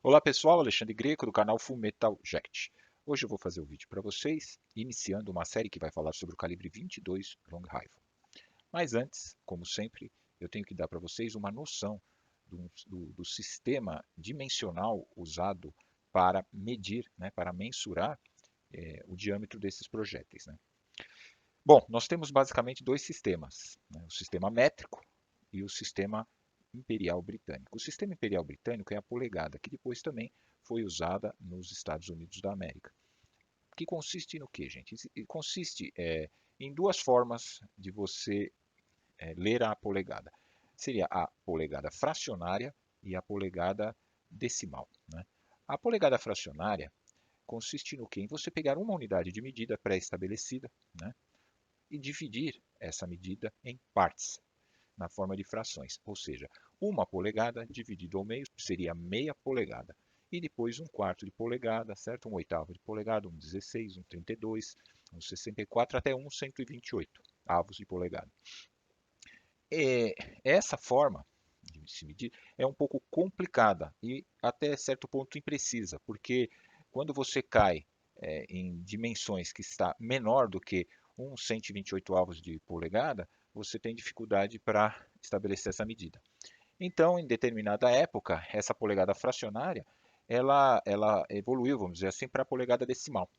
Olá pessoal, Alexandre Greco do canal Fullmetal Jacket. Hoje eu vou fazer um vídeo para vocês, iniciando uma série que vai falar sobre o calibre 22 Long Rifle. Mas antes, como sempre, eu tenho que dar para vocês uma noção do sistema dimensional usado para medir, para mensurar o diâmetro desses projéteis. Bom, nós temos basicamente dois sistemas, o sistema métrico e o sistema imperial britânico. O sistema imperial britânico é a polegada, que depois também foi usada nos Estados Unidos da América. Que consiste no que, gente? Consiste em duas formas de você ler a polegada. Seria a polegada fracionária e a polegada decimal. A polegada fracionária consiste no que? Em você pegar uma unidade de medida pré-estabelecida, e dividir essa medida em partes, na forma de frações. Ou seja, uma polegada dividido ao meio seria meia polegada. E depois um quarto de polegada, certo? Um oitavo de polegada, um 16, um 32, um 64 até um 128 avos de polegada. Essa forma de se medir é um pouco complicada e até certo ponto imprecisa, porque quando você cai em dimensões que está menor do que um 128 avos de polegada, você tem dificuldade para estabelecer essa medida. Então, em determinada época, essa polegada fracionária, ela evoluiu, vamos dizer assim, para a polegada decimal.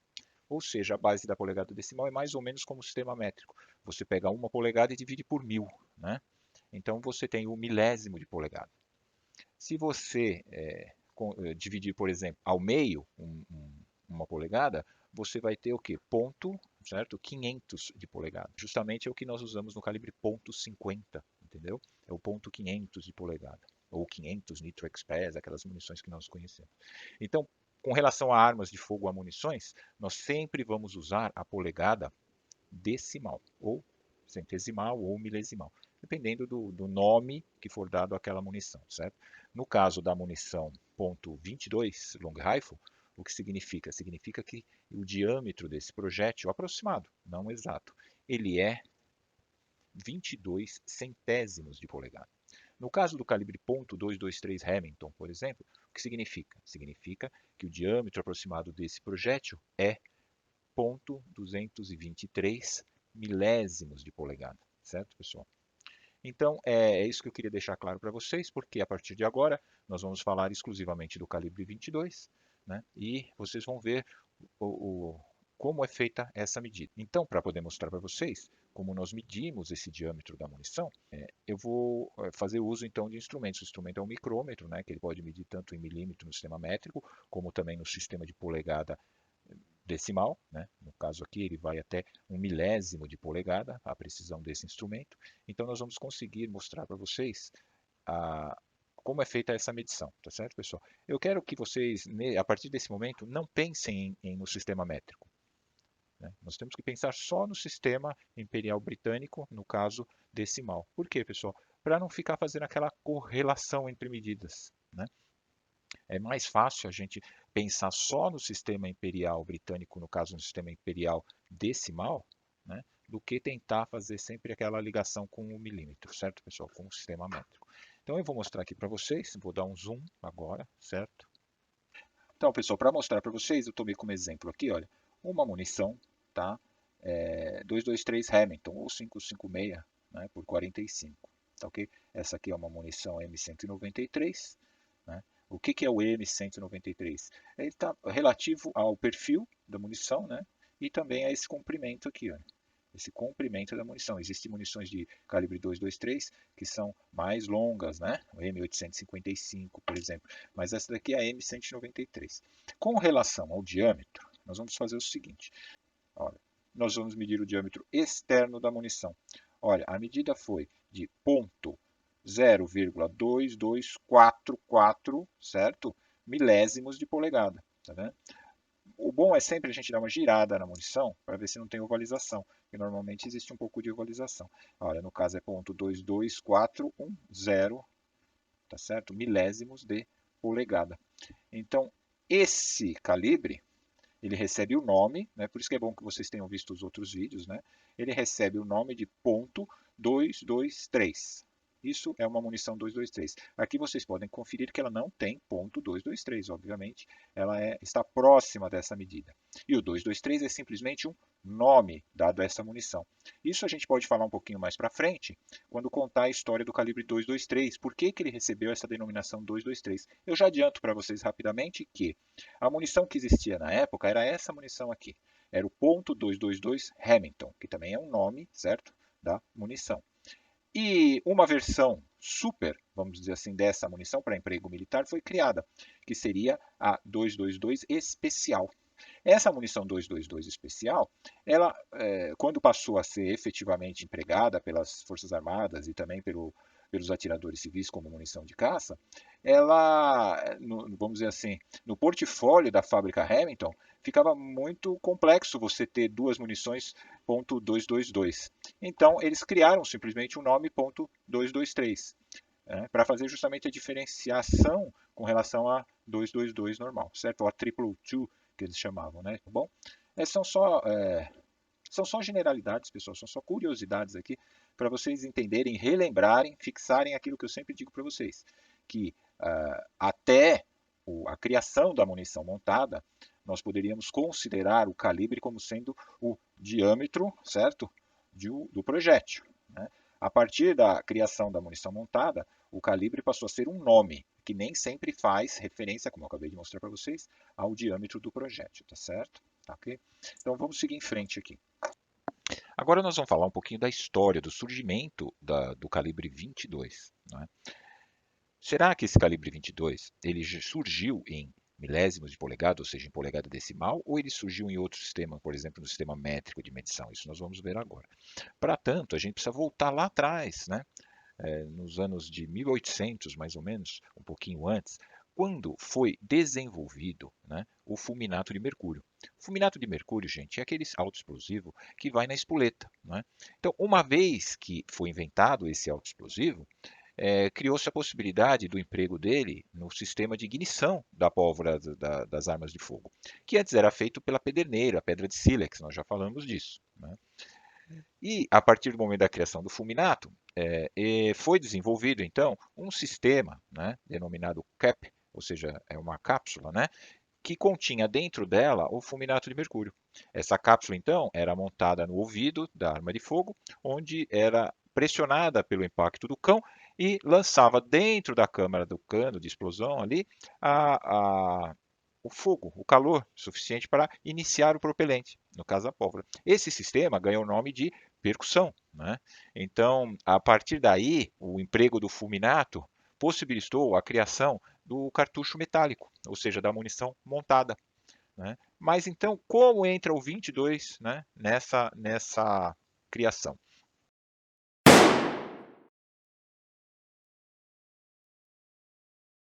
Ou seja, a base da polegada decimal é mais ou menos como o sistema métrico. Você pega uma polegada e divide por 1000, né? Então você tem o milésimo de polegada. Se você dividir, por exemplo, ao meio uma polegada, você vai ter o quê? Ponto, certo? 500 de polegada. Justamente é o que nós usamos no calibre ponto .50, entendeu? É o ponto 500 de polegada. Ou 500 Nitro Express, aquelas munições que nós conhecemos. Então, com relação a armas de fogo a munições, nós sempre vamos usar a polegada decimal, ou centesimal ou milesimal, dependendo do nome que for dado àquela munição, certo? No caso da munição .22 Long Rifle, o que significa? Significa que o diâmetro desse projétil, aproximado, não exato, ele é 22 centésimos de polegada. No caso do calibre .223 Remington, por exemplo, o que significa? Significa que o diâmetro aproximado desse projétil é 0,223 milésimos de polegada, certo, pessoal? Então, é isso que eu queria deixar claro para vocês, porque a partir de agora nós vamos falar exclusivamente do calibre 22, e vocês vão ver como é feita essa medida. Então, para poder mostrar para vocês como nós medimos esse diâmetro da munição, eu vou fazer uso então de instrumentos. O instrumento é um micrômetro, que ele pode medir tanto em milímetro no sistema métrico, como também no sistema de polegada decimal, no caso aqui ele vai até um milésimo de polegada, a precisão desse instrumento. Então nós vamos conseguir mostrar para vocês como é feita essa medição, tá certo, pessoal? Eu quero que vocês, a partir desse momento, não pensem no sistema métrico. Nós temos que pensar só no sistema imperial britânico, no caso decimal. Por quê, pessoal? Para não ficar fazendo aquela correlação entre medidas. É mais fácil a gente pensar só no sistema imperial britânico, no caso no sistema imperial decimal, do que tentar fazer sempre aquela ligação com o milímetro, certo, pessoal? Com o sistema métrico. Então eu vou mostrar aqui para vocês, vou dar um zoom agora, certo? Então, pessoal, para mostrar para vocês, eu tomei como exemplo aqui, olha, uma munição, tá? 223 Remington ou 556, por 45, tá ok? Essa aqui é uma munição M193, né? O que é o M193? Ele está relativo ao perfil da munição, e também a esse comprimento aqui, esse comprimento da munição. Existem munições de calibre 223 que são mais longas, o M855, por exemplo, mas essa daqui é a M193. Com relação ao diâmetro, nós vamos fazer o seguinte, olha, nós vamos medir o diâmetro externo da munição. Olha, a medida foi de ponto 0,2244, certo? Milésimos de polegada, tá vendo? O bom é sempre a gente dar uma girada na munição para ver se não tem ovalização, que normalmente existe um pouco de ovalização. Olha, no caso é ponto 22410, tá certo? Milésimos de polegada. Então, esse calibre, ele recebe o nome, por isso que é bom que vocês tenham visto os outros vídeos, ele recebe o nome de ponto 223. Isso é uma munição 223. Aqui vocês podem conferir que ela não tem ponto .223, obviamente, ela está próxima dessa medida. E o 223 é simplesmente um nome dado a essa munição. Isso a gente pode falar um pouquinho mais para frente, quando contar a história do calibre 223. Por que ele recebeu essa denominação 223? Eu já adianto para vocês rapidamente que a munição que existia na época era essa munição aqui. Era o ponto .222 Remington, que também é um nome, certo, da munição. E uma versão super, vamos dizer assim, dessa munição para emprego militar foi criada, que seria a 222 especial. Essa munição 222 especial, ela, quando passou a ser efetivamente empregada pelas Forças Armadas e também pelos atiradores civis como munição de caça, ela, vamos dizer assim, no portfólio da fábrica Remington, ficava muito complexo você ter duas munições .222. Então, eles criaram simplesmente o nome .223, para fazer justamente a diferenciação com relação a 222 normal, certo? Ou a 222, que eles chamavam, né? Tá bom? São só generalidades, pessoal, são só curiosidades aqui para vocês entenderem, relembrarem, fixarem aquilo que eu sempre digo para vocês, que até a criação da munição montada, nós poderíamos considerar o calibre como sendo o diâmetro, certo, do projétil. Né? A partir da criação da munição montada, o calibre passou a ser um nome, que nem sempre faz referência, como eu acabei de mostrar para vocês, ao diâmetro do projétil, tá certo? Tá, ok? Então vamos seguir em frente aqui. Agora nós vamos falar um pouquinho da história, do surgimento do calibre 22. Né? Será que esse calibre 22 ele surgiu em milésimos de polegada, ou seja, em polegada decimal, ou ele surgiu em outro sistema, por exemplo, no sistema métrico de medição? Isso nós vamos ver agora. Para tanto, a gente precisa voltar lá atrás, né? Nos anos de 1800, mais ou menos, um pouquinho antes, quando foi desenvolvido, né, o fulminato de mercúrio. O fulminato de mercúrio, gente, é aquele autoexplosivo que vai na espoleta. Né? Então, uma vez que foi inventado esse autoexplosivo, criou-se a possibilidade do emprego dele no sistema de ignição da pólvora das armas de fogo, que antes era feito pela pederneira, a pedra de sílex, nós já falamos disso. Né? E, a partir do momento da criação do fulminato, foi desenvolvido, então, um sistema, né, denominado CAP, ou seja, é uma cápsula, né, que continha dentro dela o fulminato de mercúrio. Essa cápsula, então, era montada no ouvido da arma de fogo, onde era pressionada pelo impacto do cão e lançava dentro da câmara do cano de explosão ali o fogo, o calor suficiente para iniciar o propelente, no caso a pólvora. Esse sistema ganhou o nome de percussão. Né? Então, a partir daí, o emprego do fulminato possibilitou a criação do cartucho metálico, ou seja, da munição montada. Né? Mas então, como entra o 22, né, nessa criação?